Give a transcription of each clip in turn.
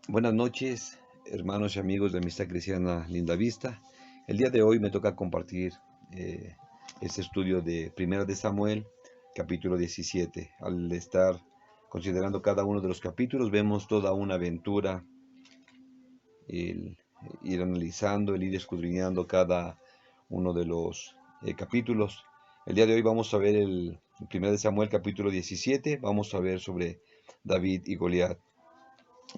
Buenas noches, hermanos y amigos de Amistad Cristiana Linda Vista. El día de hoy me toca compartir este estudio de Primera de Samuel, capítulo 17. Al estar considerando cada uno de los capítulos, vemos toda una aventura, el ir analizando, el ir escudriñando cada uno de los capítulos. El día de hoy vamos a ver el Primera de Samuel, capítulo 17. Vamos a ver sobre David y Goliat.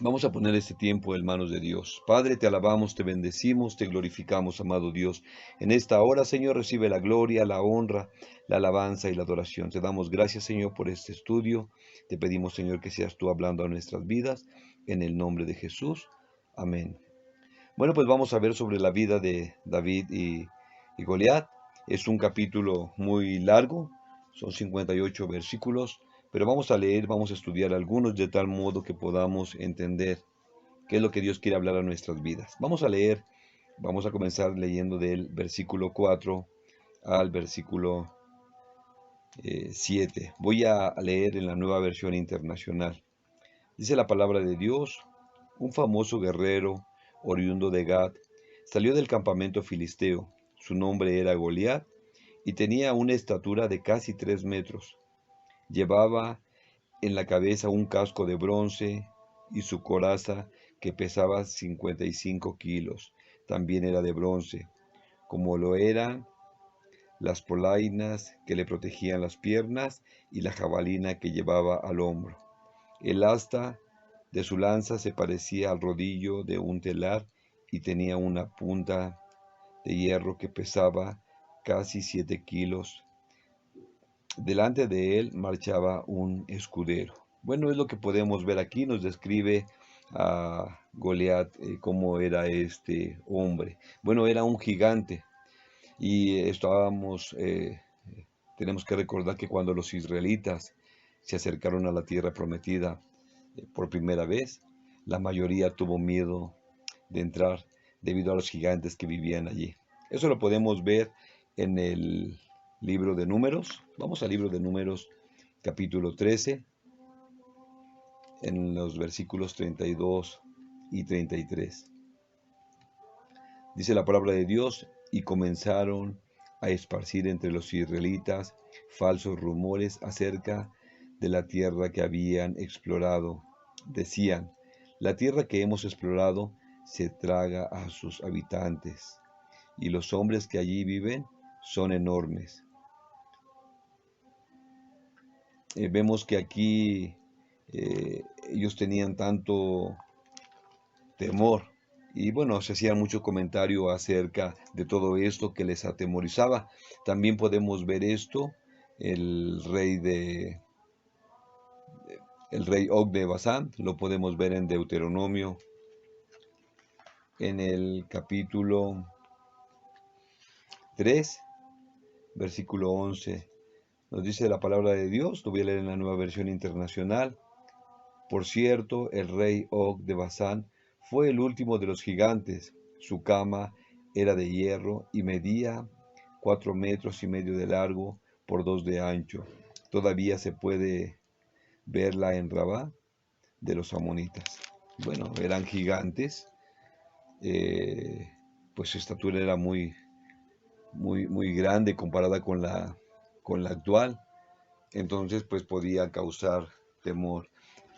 Vamos a poner este tiempo en manos de Dios. Padre, te alabamos, te bendecimos, te glorificamos, amado Dios. En esta hora, Señor, recibe la gloria, la honra, la alabanza y la adoración. Te damos gracias, Señor, por este estudio. Te pedimos, Señor, que seas tú hablando a nuestras vidas. En el nombre de Jesús. Amén. Bueno, pues vamos a ver sobre la vida de David y Goliat. Es un capítulo muy largo, son 58 versículos, pero vamos a leer, vamos a estudiar algunos de tal modo que podamos entender qué es lo que Dios quiere hablar a nuestras vidas. Vamos a leer, vamos a comenzar leyendo del versículo 4 al versículo 7. Voy a leer en la Nueva Versión Internacional. Dice la palabra de Dios: un famoso guerrero oriundo de Gad salió del campamento filisteo. Su nombre era Goliat y tenía una estatura de casi 3 metros. Llevaba en la cabeza un casco de bronce y su coraza, que pesaba 55 kilos, también era de bronce, como lo eran las polainas que le protegían las piernas y la jabalina que llevaba al hombro. El asta de su lanza se parecía al rodillo de un telar y tenía una punta de hierro que pesaba casi 7 kilos. Delante de él marchaba un escudero. Bueno, es lo que podemos ver aquí. Nos describe a Goliat, cómo era este hombre. Bueno, era un gigante. Y tenemos que recordar que cuando los israelitas se acercaron a la tierra prometida por primera vez, la mayoría tuvo miedo de entrar debido a los gigantes que vivían allí. Eso lo podemos ver en el libro de Números. Vamos al libro de Números, capítulo 13, en los versículos 32 y 33. Dice la palabra de Dios: y comenzaron a esparcir entre los israelitas falsos rumores acerca de la tierra que habían explorado. Decían: la tierra que hemos explorado se traga a sus habitantes, y los hombres que allí viven son enormes. Vemos que aquí ellos tenían tanto temor. Y bueno, se hacía mucho comentario acerca de todo esto que les atemorizaba. También podemos ver esto, el rey de el rey Og de Basán, lo podemos ver en Deuteronomio, en el capítulo 3, versículo 11. Nos dice la palabra de Dios, lo voy a leer en la Nueva Versión Internacional. Por cierto, el rey Og de Basán fue el último de los gigantes. Su cama era de hierro y medía 4,5 metros de largo por 2 de ancho. Todavía se puede verla en Rabá de los amonitas. Bueno, eran gigantes, pues su estatura era muy grande comparada con la actual. Entonces, pues podía causar temor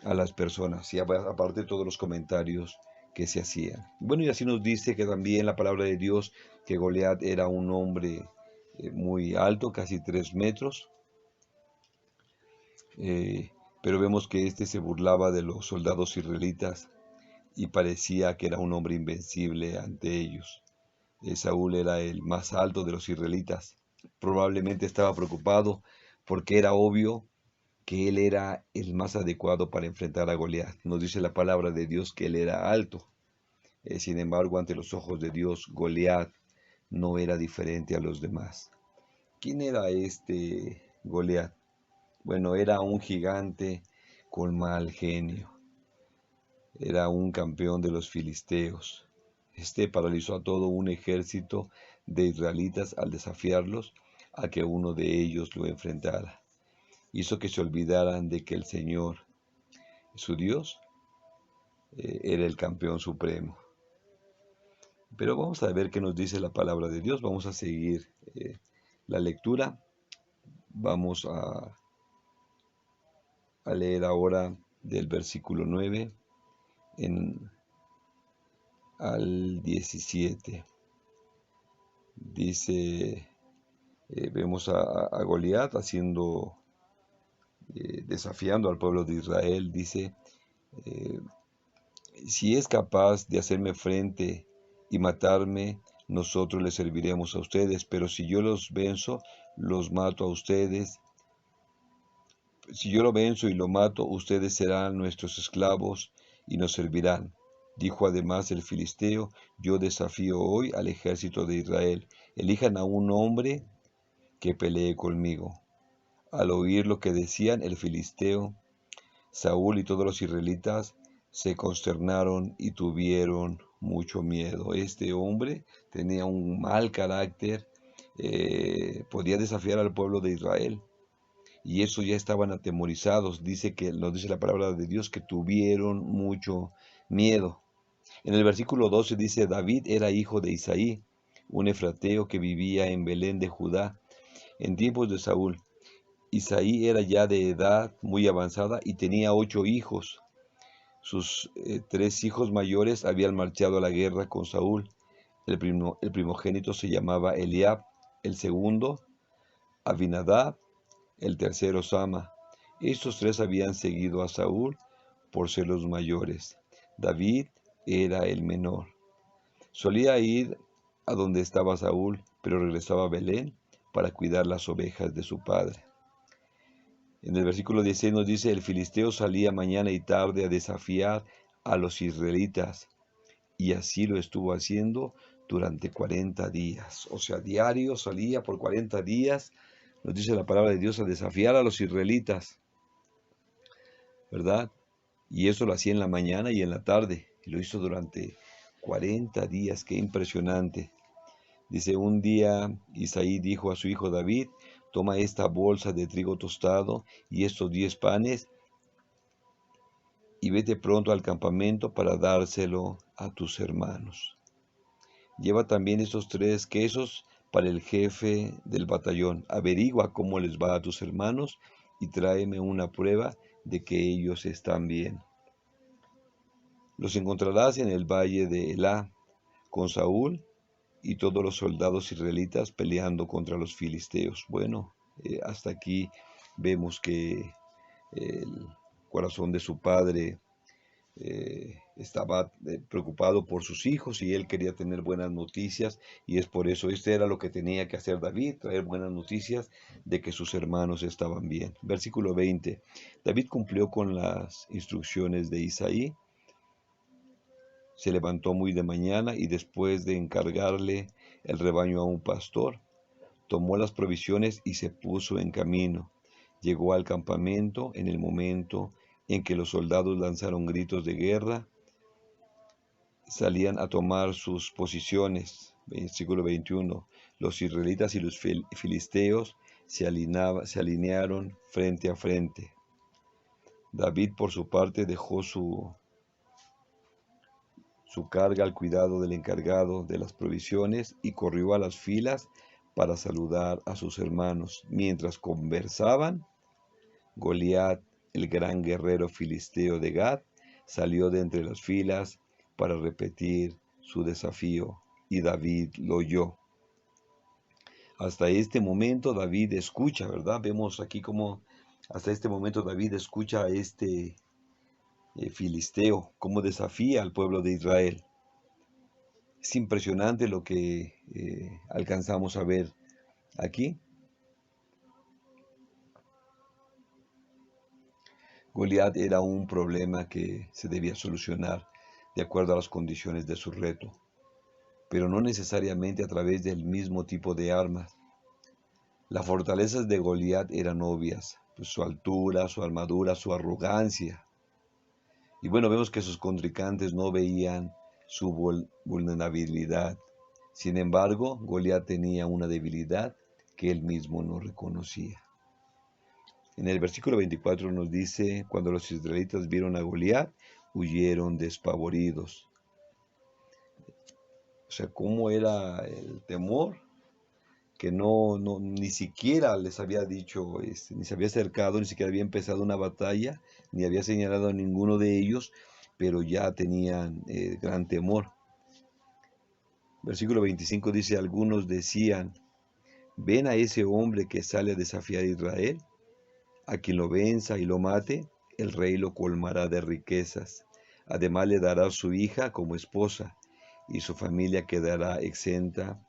a las personas, y aparte todos los comentarios que se hacían. Bueno, y así nos dice que también la palabra de Dios que Goliat era un hombre muy alto, casi 3 metros, eh, pero vemos que este se burlaba de los soldados israelitas y parecía que era un hombre invencible ante ellos. Saúl era el más alto de los israelitas. Probablemente estaba preocupado porque era obvio que él era el más adecuado para enfrentar a Goliat. Nos dice la palabra de Dios que él era alto. Sin embargo, ante los ojos de Dios, Goliat no era diferente a los demás. ¿Quién era este Goliat? Bueno, era un gigante con mal genio. Era un campeón de los filisteos. Este paralizó a todo un ejército de israelitas al desafiarlos a que uno de ellos lo enfrentara. Hizo que se olvidaran de que el Señor, su Dios, era el campeón supremo. Pero vamos a ver qué nos dice la palabra de Dios. Vamos a seguir la lectura. Vamos a leer ahora del versículo 9 al 17. Dice, vemos a Goliat desafiando al pueblo de Israel. Dice, eh, si es capaz de hacerme frente y matarme, nosotros les serviremos a ustedes, pero si yo los venzo, los mato a ustedes. Si yo lo venzo y lo mato, ustedes serán nuestros esclavos y nos servirán. Dijo además el filisteo, yo desafío hoy al ejército de Israel. Elijan a un hombre que pelee conmigo. Al oír lo que decían el filisteo, Saúl y todos los israelitas se consternaron y tuvieron mucho miedo. Este hombre tenía un mal carácter, podía desafiar al pueblo de Israel. Y eso ya estaban atemorizados. Nos dice la palabra de Dios que tuvieron mucho miedo. En el versículo 12 dice, David era hijo de Isaí, un efrateo que vivía en Belén de Judá, en tiempos de Saúl. Isaí era ya de edad muy avanzada y tenía 8 hijos. Sus 3 hijos mayores habían marchado a la guerra con Saúl. El primogénito se llamaba Eliab, el segundo Abinadab, el tercero Sama. Estos 3 habían seguido a Saúl por ser los mayores. David era el menor. Solía ir a donde estaba Saúl, pero regresaba a Belén para cuidar las ovejas de su padre. En el versículo 16 nos dice, el filisteo salía mañana y tarde a desafiar a los israelitas, y así lo estuvo haciendo durante 40 días. O sea, diario salía por 40 días, nos dice la palabra de Dios, a desafiar a los israelitas, ¿verdad? Y eso lo hacía en la mañana y en la tarde, y lo hizo durante 40 días, qué impresionante. Dice, un día Isaí dijo a su hijo David, toma esta bolsa de trigo tostado y estos 10 panes y vete pronto al campamento para dárselo a tus hermanos. Lleva también estos 3 quesos para el jefe del batallón. Averigua cómo les va a tus hermanos y tráeme una prueba de que ellos están bien. Los encontrarás en el valle de Elá con Saúl y todos los soldados israelitas peleando contra los filisteos. Bueno, hasta aquí vemos que el corazón de su padre estaba preocupado por sus hijos y él quería tener buenas noticias y es por eso, este era lo que tenía que hacer David, traer buenas noticias de que sus hermanos estaban bien. Versículo 20, David cumplió con las instrucciones de Isaí, se levantó muy de mañana y después de encargarle el rebaño a un pastor, tomó las provisiones y se puso en camino. Llegó al campamento en el momento en que los soldados lanzaron gritos de guerra, salían a tomar sus posiciones. Versículo 21. Los israelitas y los filisteos se alinearon frente a frente. David, por su parte, dejó su carga al cuidado del encargado de las provisiones y corrió a las filas para saludar a sus hermanos. Mientras conversaban, Goliat, el gran guerrero filisteo de Gad, salió de entre las filas para repetir su desafío, y David lo oyó. Hasta este momento David escucha, ¿verdad? Vemos aquí cómo hasta este momento David escucha a este filisteo, cómo desafía al pueblo de Israel. Es impresionante lo que alcanzamos a ver aquí. Goliat era un problema que se debía solucionar de acuerdo a las condiciones de su reto, pero no necesariamente a través del mismo tipo de armas. Las fortalezas de Goliat eran obvias, pues su altura, su armadura, su arrogancia. Y bueno, vemos que sus contrincantes no veían su vulnerabilidad. Sin embargo, Goliat tenía una debilidad que él mismo no reconocía. En el versículo 24 nos dice, cuando los israelitas vieron a Goliat, huyeron despavoridos. O sea, cómo era el temor, que ni siquiera les había dicho, ni se había acercado, ni siquiera había empezado una batalla, ni había señalado a ninguno de ellos, pero ya tenían gran temor. Versículo 25 dice, algunos decían, ¿ven a ese hombre que sale a desafiar a Israel? A quien lo venza y lo mate, el rey lo colmará de riquezas. Además le dará su hija como esposa, y su familia quedará exenta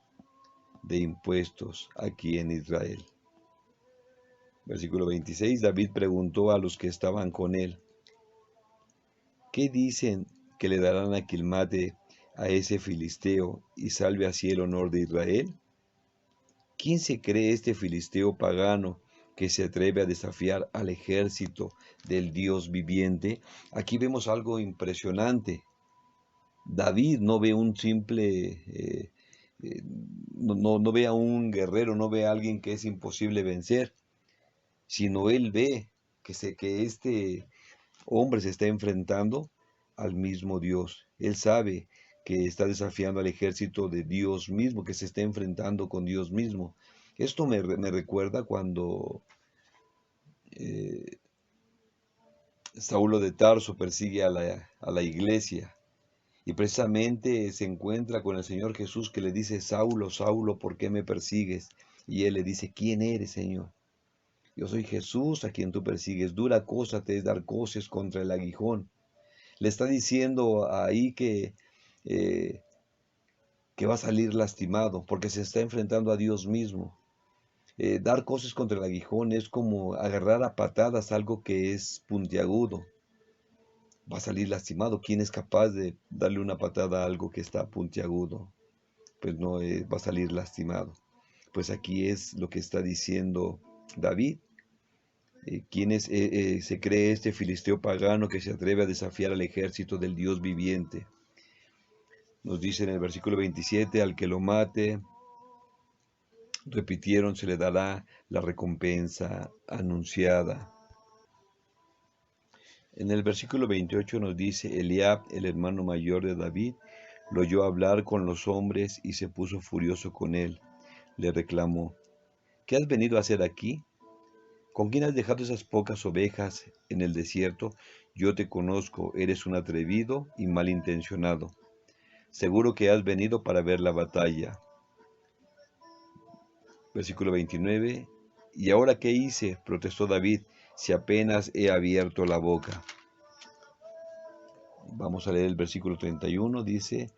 de impuestos aquí en Israel. Versículo 26, David preguntó a los que estaban con él, ¿qué dicen que le darán a quien mate a ese filisteo y salve así el honor de Israel? ¿Quién se cree este filisteo pagano que se atreve a desafiar al ejército del Dios viviente? Aquí vemos algo impresionante. David no ve un simple, no ve a un guerrero, no ve a alguien que es imposible vencer, sino él ve que este hombre se está enfrentando al mismo Dios. Él sabe que está desafiando al ejército de Dios mismo, que se está enfrentando con Dios mismo. Esto me recuerda cuando eh, Saulo de Tarso persigue a la iglesia y precisamente se encuentra con el Señor Jesús que le dice, Saulo, Saulo, ¿por qué me persigues? Y él le dice, ¿quién eres, Señor? Yo soy Jesús a quien tú persigues. Dura cosa te es dar coces contra el aguijón. Le está diciendo ahí eh, que va a salir lastimado porque se está enfrentando a Dios mismo. Dar coces contra el aguijón es como agarrar a patadas algo que es puntiagudo. Va a salir lastimado. ¿Quién es capaz de darle una patada a algo que está puntiagudo? Pues no va a salir lastimado. Pues aquí es lo que está diciendo David. ¿Quién se cree este filisteo pagano que se atreve a desafiar al ejército del Dios viviente? Nos dice en el versículo 27, al que lo mate, repitieron, se le dará la recompensa anunciada. En el versículo 28 nos dice, Eliab, el hermano mayor de David, lo oyó hablar con los hombres y se puso furioso con él. Le reclamó, ¿qué has venido a hacer aquí? ¿Con quién has dejado esas pocas ovejas en el desierto? Yo te conozco, eres un atrevido y malintencionado. Seguro que has venido para ver la batalla. Versículo 29. ¿Y ahora qué hice? Protestó David, si apenas he abierto la boca. Vamos a leer el versículo 31. Dice,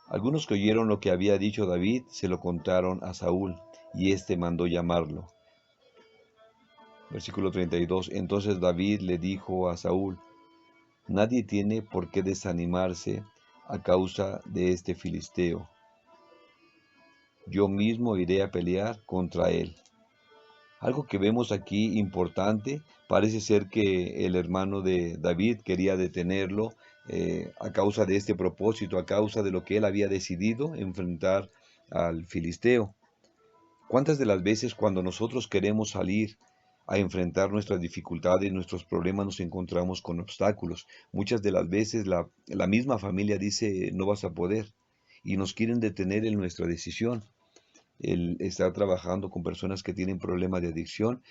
algunos que oyeron lo que había dicho David se lo contaron a Saúl, y éste mandó llamarlo. Versículo 32. Entonces David le dijo a Saúl, nadie tiene por qué desanimarse a causa de este filisteo. Yo mismo iré a pelear contra él. Algo que vemos aquí importante, parece ser que el hermano de David quería detenerlo a causa de este propósito, a causa de lo que él había decidido enfrentar al filisteo. ¿Cuántas de las veces cuando nosotros queremos salir a enfrentar nuestras dificultades, nuestros problemas, nos encontramos con obstáculos? Muchas de las veces la misma familia dice no vas a poder y nos quieren detener en nuestra decisión. El estar trabajando con personas que tienen problemas de adicción,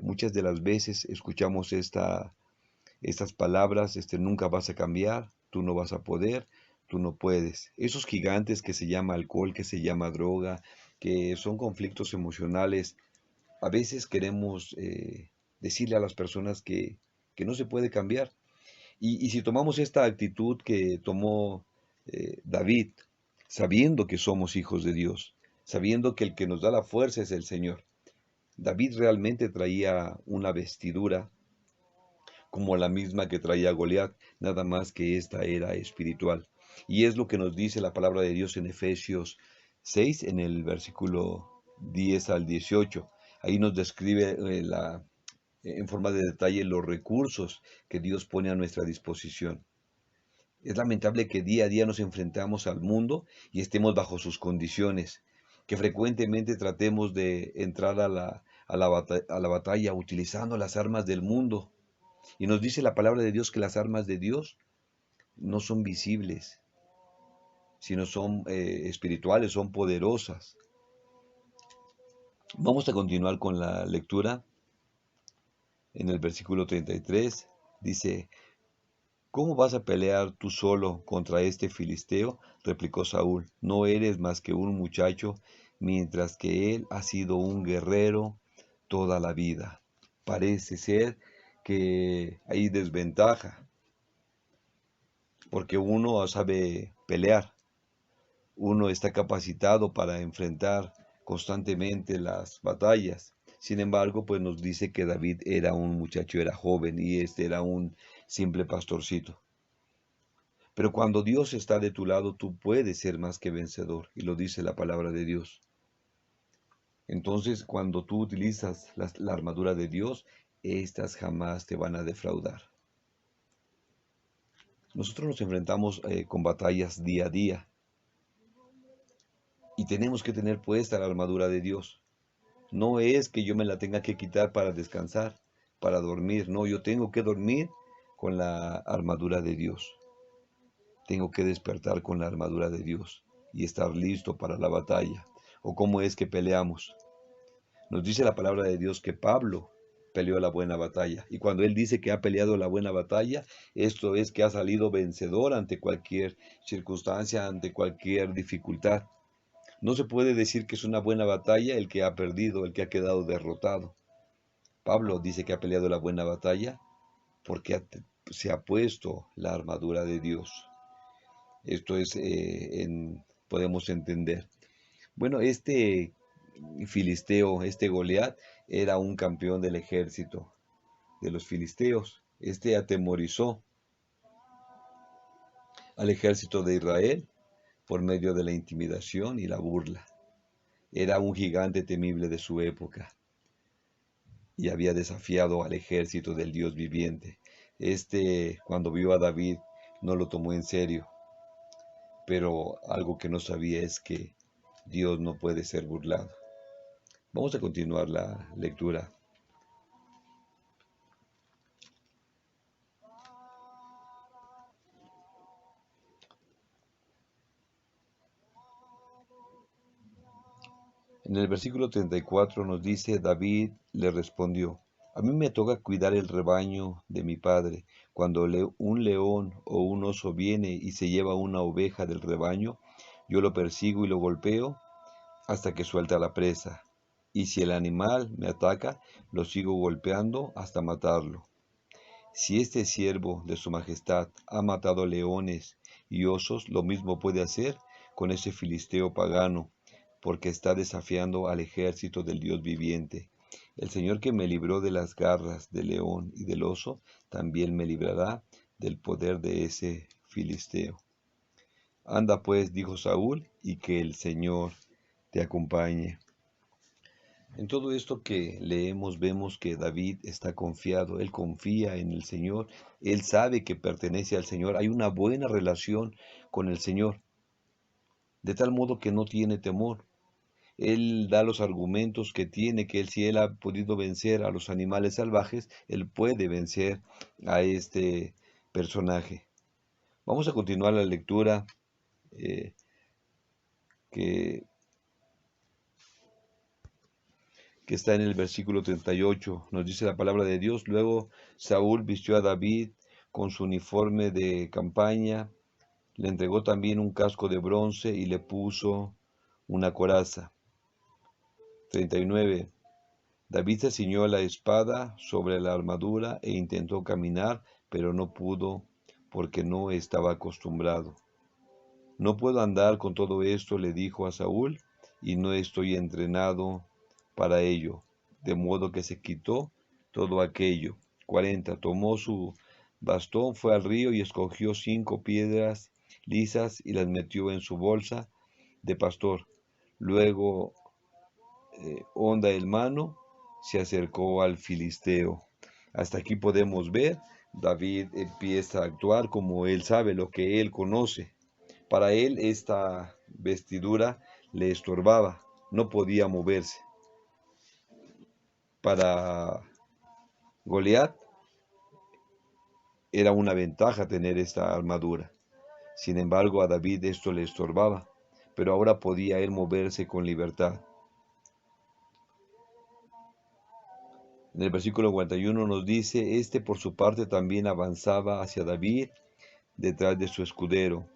muchas de las veces escuchamos estas palabras, nunca vas a cambiar, tú no vas a poder, tú no puedes. Esos gigantes que se llama alcohol, que se llama droga, que son conflictos emocionales, a veces queremos decirle a las personas que no se puede cambiar. Y si tomamos esta actitud que tomó David, sabiendo que somos hijos de Dios, sabiendo que el que nos da la fuerza es el Señor. David realmente traía una vestidura como la misma que traía Goliat, nada más que esta era espiritual. Y es lo que nos dice la palabra de Dios en Efesios 6, en el versículo 10 al 18. Ahí nos describe en forma de detalle los recursos que Dios pone a nuestra disposición. Es lamentable que día a día nos enfrentamos al mundo y estemos bajo sus condiciones, que frecuentemente tratemos de entrar a la batalla utilizando las armas del mundo. Y nos dice la palabra de Dios que las armas de Dios no son visibles, sino son espirituales, son poderosas. Vamos a continuar con la lectura en el versículo 33. Dice: ¿Cómo vas a pelear tú solo contra este filisteo? Replicó Saúl. No eres más que un muchacho, mientras que él ha sido un guerrero toda la vida. Parece ser que hay desventaja, porque uno sabe pelear, uno está capacitado para enfrentar constantemente las batallas. Sin embargo, pues nos dice que David era un muchacho, era joven y este era un simple pastorcito. Pero cuando Dios está de tu lado, tú puedes ser más que vencedor, y lo dice la palabra de Dios. Entonces, cuando tú utilizas la armadura de Dios, estas jamás te van a defraudar. Nosotros nos enfrentamos con batallas día a día, y tenemos que tener puesta la armadura de Dios. No es que yo me la tenga que quitar para descansar, para dormir. No, yo tengo que dormir con la armadura de Dios. Tengo que despertar con la armadura de Dios y estar listo para la batalla. ¿O cómo es que peleamos? Nos dice la palabra de Dios que Pablo peleó la buena batalla. Y cuando él dice que ha peleado la buena batalla, esto es que ha salido vencedor ante cualquier circunstancia, ante cualquier dificultad. No se puede decir que es una buena batalla el que ha perdido, el que ha quedado derrotado. Pablo dice que ha peleado la buena batalla porque se ha puesto la armadura de Dios. Esto es, podemos entender. Bueno, este filisteo, este Goliat, era un campeón del ejército de los filisteos. Este atemorizó al ejército de Israel por medio de la intimidación y la burla. Era un gigante temible de su época y había desafiado al ejército del Dios viviente. Cuando vio a David, no lo tomó en serio, pero algo que no sabía es que Dios no puede ser burlado. Vamos a continuar la lectura. En el versículo 34 nos dice: David le respondió: a mí me toca cuidar el rebaño de mi padre. Cuando un león o un oso viene y se lleva una oveja del rebaño, yo lo persigo y lo golpeo hasta que suelta la presa. Y si el animal me ataca, lo sigo golpeando hasta matarlo. Si este siervo de su majestad ha matado leones y osos, lo mismo puede hacer con ese filisteo pagano, porque está desafiando al ejército del Dios viviente. El Señor que me libró de las garras del león y del oso, también me librará del poder de ese filisteo. Anda pues, dijo Saúl, y que el Señor te acompañe. En todo esto que leemos vemos que David está confiado, él confía en el Señor, él sabe que pertenece al Señor, hay una buena relación con el Señor, de tal modo que no tiene temor. Él da los argumentos que tiene, que si él ha podido vencer a los animales salvajes, él puede vencer a este personaje. Vamos a continuar la lectura eh, que está en el versículo 38. Nos dice la palabra de Dios: luego Saúl vistió a David con su uniforme de campaña, le entregó también un casco de bronce y le puso una coraza. 39. David se ciñó la espada sobre la armadura e intentó caminar, pero no pudo porque no estaba acostumbrado. No puedo andar con todo esto, le dijo a Saúl, y no estoy entrenado para ello. De modo que se quitó todo aquello. 40. Tomó su bastón, fue al río y escogió 5 piedras lisas y las metió en su bolsa de pastor. Luego, honda el mano, se acercó al filisteo. Hasta aquí podemos ver, David empieza a actuar como él sabe, lo que él conoce. Para él esta vestidura le estorbaba, no podía moverse. Para Goliat, Era una ventaja tener esta armadura. Sin embargo, a David esto le estorbaba, pero ahora podía él moverse con libertad. En el versículo 41 nos dice, este por su parte también avanzaba hacia David detrás de su escudero.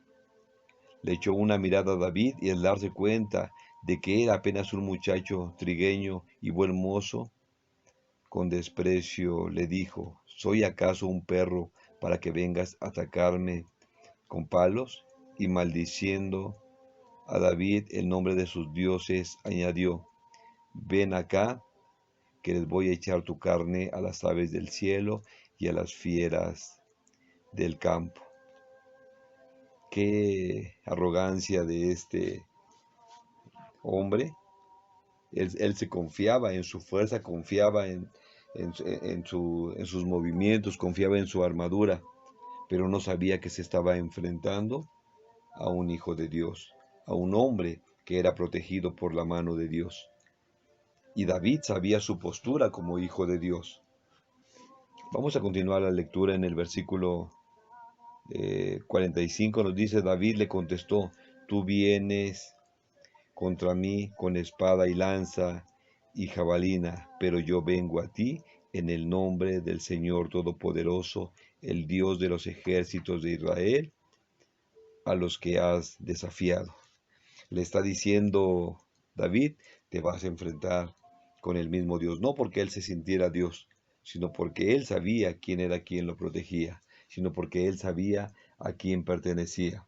Le echó una mirada a David y al darse cuenta de que era apenas un muchacho trigueño y buen mozo, con desprecio le dijo, ¿soy acaso un perro para que vengas a atacarme con palos? Y maldiciendo a David el nombre de sus dioses, añadió, ven acá, que les voy a echar tu carne a las aves del cielo y a las fieras del campo. Qué arrogancia de este hombre. Él se confiaba en su fuerza, confiaba en sus movimientos, confiaba en su armadura, pero no sabía que se estaba enfrentando a un hijo de Dios, a un hombre que era protegido por la mano de Dios. Y David sabía su postura como hijo de Dios. Vamos a continuar la lectura en el versículo 45. Nos dice, David le contestó, tú vienes contra mí con espada y lanza y jabalina, pero yo vengo a ti en el nombre del Señor Todopoderoso, el Dios de los ejércitos de Israel, a los que has desafiado. Le está diciendo David, te vas a enfrentar con el mismo Dios, no porque él se sintiera Dios, sino porque él sabía quién era quien lo protegía, sino porque él sabía a quién pertenecía.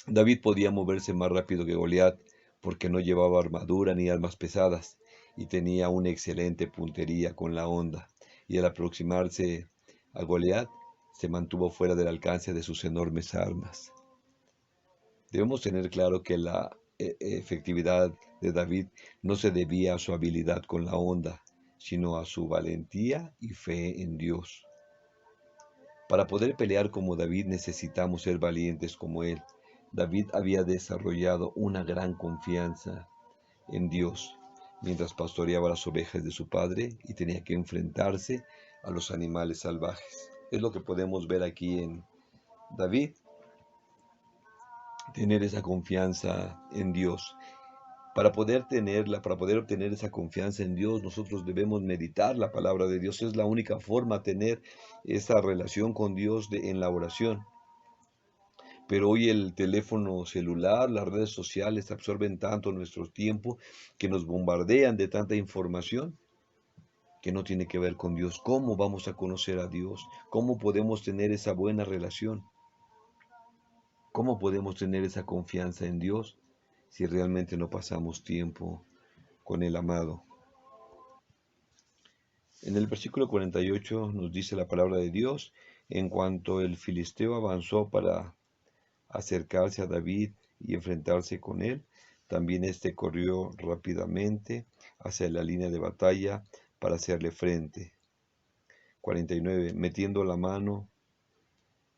David podía moverse más rápido que Goliat porque no llevaba armadura ni armas pesadas y tenía una excelente puntería con la honda, y al aproximarse a Goliat se mantuvo fuera del alcance de sus enormes armas. Debemos tener claro que la efectividad de David no se debía a su habilidad con la honda, sino a su valentía y fe en Dios. Para poder pelear como David necesitamos ser valientes como él. David había desarrollado una gran confianza en Dios mientras pastoreaba las ovejas de su padre y tenía que enfrentarse a los animales salvajes. Es lo que podemos ver aquí en David, tener esa confianza en Dios. Para poder obtener esa confianza en Dios, nosotros debemos meditar la palabra de Dios. Es la única forma de tener esa relación con Dios en la oración. Pero hoy el teléfono celular, las redes sociales absorben tanto nuestro tiempo que nos bombardean de tanta información que no tiene que ver con Dios. ¿Cómo vamos a conocer a Dios? ¿Cómo podemos tener esa buena relación? ¿Cómo podemos tener esa confianza en Dios si realmente no pasamos tiempo con el amado? En el versículo 48 nos dice la palabra de Dios, en cuanto el filisteo avanzó para acercarse a David y enfrentarse con él, también éste corrió rápidamente hacia la línea de batalla para hacerle frente. 49. Metiendo la mano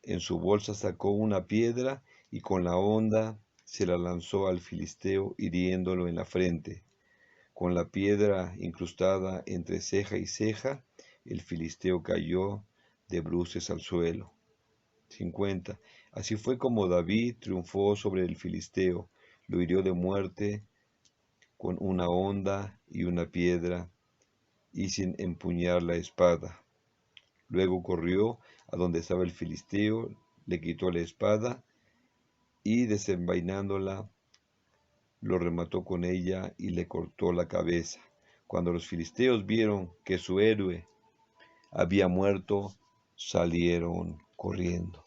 en su bolsa sacó una piedra y con la honda se la lanzó al filisteo hiriéndolo en la frente. Con la piedra incrustada entre ceja y ceja, el filisteo cayó de bruces al suelo. 50. Así fue como David triunfó sobre el filisteo, lo hirió de muerte con una honda y una piedra y sin empuñar la espada. Luego corrió a donde estaba el filisteo, le quitó la espada y desenvainándola lo remató con ella y le cortó la cabeza. Cuando los filisteos vieron que su héroe había muerto, salieron corriendo.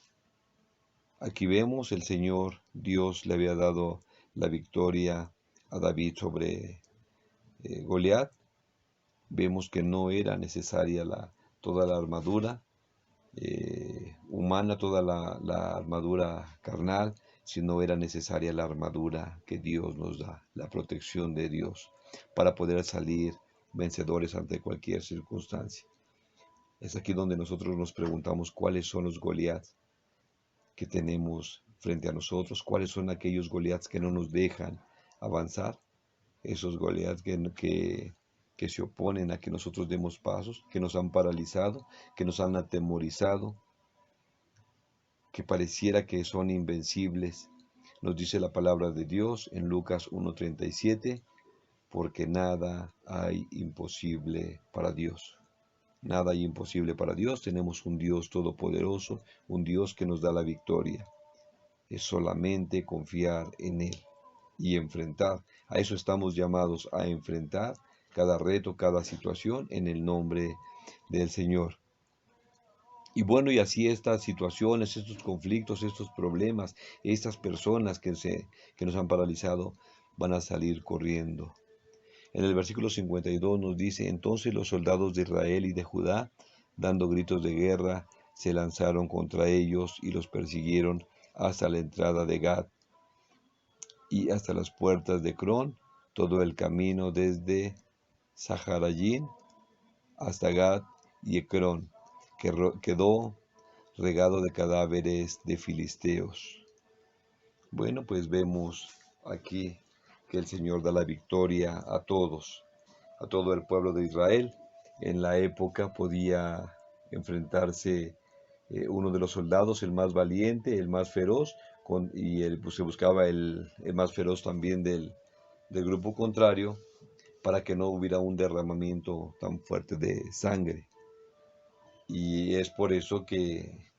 Aquí vemos el Señor Dios le había dado la victoria a David sobre Goliat. Vemos que no era necesaria toda la armadura humana, toda la armadura carnal, sino era necesaria la armadura que Dios nos da, la protección de Dios, para poder salir vencedores ante cualquier circunstancia. Es aquí donde nosotros nos preguntamos cuáles son los Goliaths que tenemos frente a nosotros, cuáles son aquellos Goliaths que no nos dejan avanzar, esos Goliaths que que se oponen a que nosotros demos pasos, que nos han paralizado, que nos han atemorizado, que pareciera que son invencibles. Nos dice la palabra de Dios en Lucas 1:37, porque nada hay imposible para Dios. Nada hay imposible para Dios. Tenemos un Dios todopoderoso, un Dios que nos da la victoria. Es solamente confiar en Él y enfrentar. A eso estamos llamados, a enfrentar cada reto, cada situación en el nombre del Señor. Y bueno, y así estas situaciones, estos conflictos, estos problemas, estas personas que nos han paralizado, van a salir corriendo. En el versículo 52 nos dice: entonces los soldados de Israel y de Judá, dando gritos de guerra, se lanzaron contra ellos y los persiguieron hasta la entrada de Gad y hasta las puertas de Cron, todo el camino desde Saharayim hasta Gad y Ecrón, que quedó regado de cadáveres de filisteos. Bueno, pues vemos aquí que el Señor da la victoria a todos, a todo el pueblo de Israel. En la época podía enfrentarse uno de los soldados, el más valiente, el más feroz, pues, se buscaba el más feroz también del grupo contrario, para que no hubiera un derramamiento tan fuerte de sangre. Y es por eso que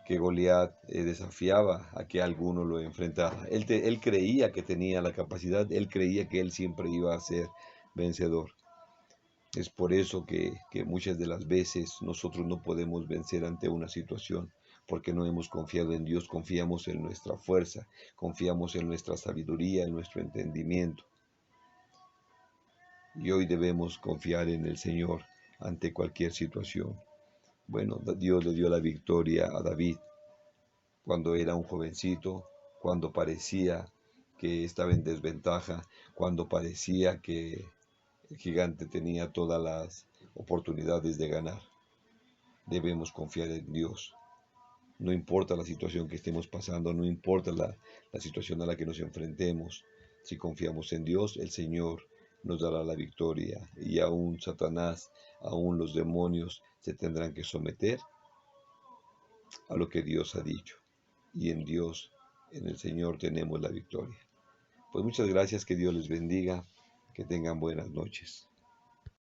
Goliat desafiaba a que alguno lo enfrentara. Él creía que tenía la capacidad, él creía que él siempre iba a ser vencedor. Es por eso que muchas de las veces nosotros no podemos vencer ante una situación, porque no hemos confiado en Dios, confiamos en nuestra fuerza, confiamos en nuestra sabiduría, en nuestro entendimiento. Y hoy debemos confiar en el Señor ante cualquier situación. Bueno, Dios le dio la victoria a David cuando era un jovencito, cuando parecía que estaba en desventaja, cuando parecía que el gigante tenía todas las oportunidades de ganar. Debemos confiar en Dios. No importa la situación que estemos pasando, no importa la situación a la que nos enfrentemos. Si confiamos en Dios, el Señor nos dará la victoria. Y aún Satanás, aún los demonios se tendrán que someter a lo que Dios ha dicho. Y en Dios, en el Señor, tenemos la victoria. Pues muchas gracias, que Dios les bendiga, que tengan buenas noches.